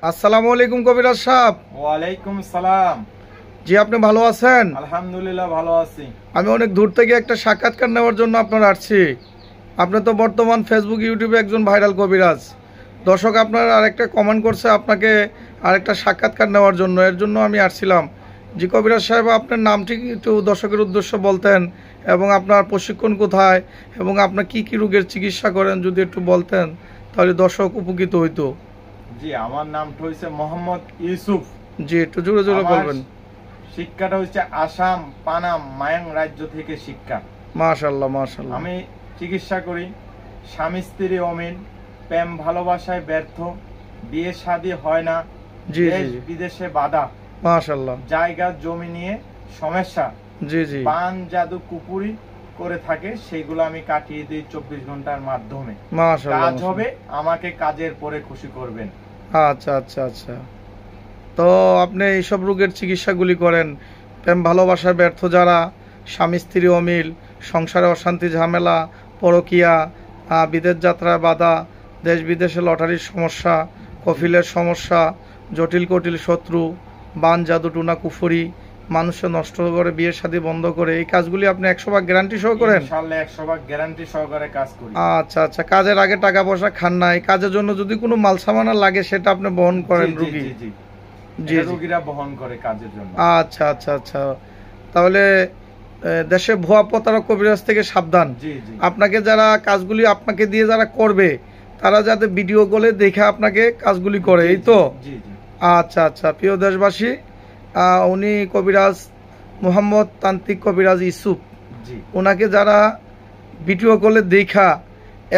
আসসালামু আলাইকুম কবিরাজ সাহেব। ওয়ালাইকুম সালাম। জি, আপনি ভালো আছেন? আলহামদুলিল্লাহ ভালো আছি। আমি অনেক দূর থেকে একটা সাক্ষাৎকার নেওয়ার জন্য আপনার আসছি। আপনি তো বর্তমান ফেসবুক ইউটিউবে একজন ভাইরাল কবিরাজ। দর্শক আপনার আরেকটা কমেন্ট করছে আপনাকে আরেকটা সাক্ষাৎকার নেওয়ার জন্য, এর জন্য আমি আসছিলাম। জি কবিরাজ সাহেব, আপনার নামটি একটু দর্শকের উদ্দেশ্যে বলতেন এবং আপনার প্রশিক্ষণ কোথায় এবং আপনার কি কি রোগের চিকিৎসা করেন যদি একটু বলতেন তাহলে দর্শক উপকৃত হইতো। জি, আমার নামটা হচ্ছে মোহাম্মদ ইউসুফ। জি, একটু জোরে জোরে বলবেন। শিক্ষাটা হচ্ছে আসাম পানাম মায়াং রাজ্য থেকে শিক্ষা। মাশাআল্লাহ মাশাআল্লাহ। আমি চিকিৎসা করি স্বামী স্ত্রী অমিল, প্রেম ভালোবাসায় ব্যর্থ, বিয়ে শাদী হয় না, জি দেশ জি বিদেশে বাধা, মাশাআল্লাহ। জায়গা জমি নিয়ে সমস্যা, জি জি বান জাদু কুপুরি করে থাকে, সেইগুলো আমি কাটিয়ে দিই 24 ঘন্টার মাধ্যমে। মাশাআল্লাহ। কাজ হবে, আমাকে কাজের পরে খুশি করবেন। আচ্ছা আচ্ছা আচ্ছা। তো আপনি এইসব রোগের চিকিৎসাগুলি করেন প্রেম ভালোবাসার ব্যর্থ যারা, স্বামী স্ত্রী অমিল, সংসারে অশান্তি ঝামেলা, পরকীয়া, বিদেশ যাত্রায় বাধা, দেশ বিদেশে লটারির সমস্যা, কফিলের সমস্যা, জটিল কটিল শত্রু, বান জাদু টুনা কুফুরি, মানুষে নষ্ট করে বিয়ে শাদী বন্ধ করে, এই কাজগুলি আপনি 100% গ্যারান্টি সহ করেন? ইনশাআল্লাহ 100% গ্যারান্টি সহকারে কাজ করি। আচ্ছা আচ্ছা। কাজের আগে টাকা পয়সা খান না, এই কাজের জন্য যদি কোনো মাল সামানা লাগে সেটা আপনি বহন করেন রোগী? জি জি জি রোগীরা বহন করে কাজের জন্য। আচ্ছা আচ্ছা আচ্ছা। তাহলে দেশে ভুয়া প্রতারক কবিরাজ থেকে সাবধান। জি জি আপনাকে যারা কাজগুলি আপনাকে দিয়ে যারা করবে তারা যাতে ভিডিও কলে দেখে আপনাকে কাজগুলি করে, এই তো? জি জি আচ্ছা আচ্ছা। প্রিয় দেশবাসী, উনি কবিরাজ মোহাম্মদ তান্ত্রিক কবিরাজ ইউসুফ। জি ওনাকে যারা ভিডিও কলে দেখা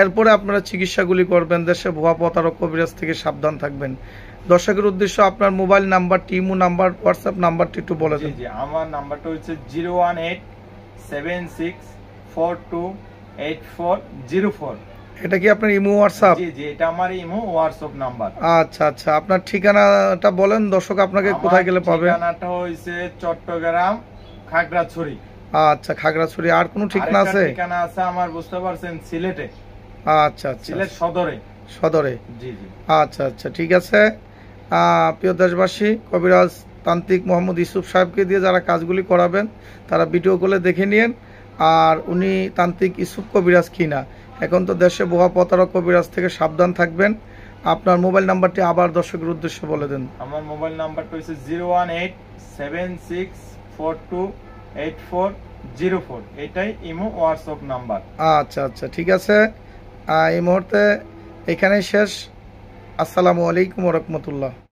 এরপরে আপনারা চিকিৎসাগুলি করবেন। দেশে ভুয়া প্রতারক কবিরাজ থেকে সাবধান থাকবেন। দর্শকের উদ্দেশ্য আপনার মোবাইল নাম্বারটি, ইমো নাম্বার, হোয়াটসঅ্যাপ নাম্বারটি একটু বলে দেন। জি আমার নাম্বারটা হচ্ছে 01876428404। এটা কি আপনার ইমো হোয়াটসঅ্যাপ? জি জি, এটা আমার ইমো হোয়াটসঅ্যাপ নাম্বার। আচ্ছা আচ্ছা। আপনার ঠিকানাটা বলেন, দর্শক আপনাকে কোথায় গেলে পাবে? ঠিকানাটা হইছে চট্টগ্রাম খাগড়াছড়ি। আচ্ছা, খাগড়াছড়ি। আর কোনো ঠিকানা আছে? ঠিকানা আছে আমার, বুঝতে পারছেন, সিলেটে। আচ্ছা আচ্ছা। সিলেট সদরে। সদরে? জি জি আচ্ছা আচ্ছা, ঠিক আছে। প্রিয় দেশবাসী, কবিরাজ তান্ত্রিক মোহাম্মদ ইউসুফ সাহেবকে দিয়ে যারা কাজগুলি করাবেন তারা ভিডিও কলে দেখে নিন। আর উনি তান্ত্রিক ইউসুফ কবিরাজ কিনা, এখন তো দেশে ভুয়া প্রতারক কবিরাজ থেকে সাবধান থাকবেন। আপনার মোবাইল নাম্বারটি আবার দর্শকের উদ্দেশ্যে বলে দেন। আমার মোবাইল নাম্বারটা হচ্ছে 01876428404। এটাই ইমো হোয়াটসঅ্যাপ নাম্বার। আচ্ছা আচ্ছা, ঠিক আছে। এই মুহূর্তে এখানেই শেষ। আসসালামু আলাইকুম ওয়া রাহমাতুল্লাহ।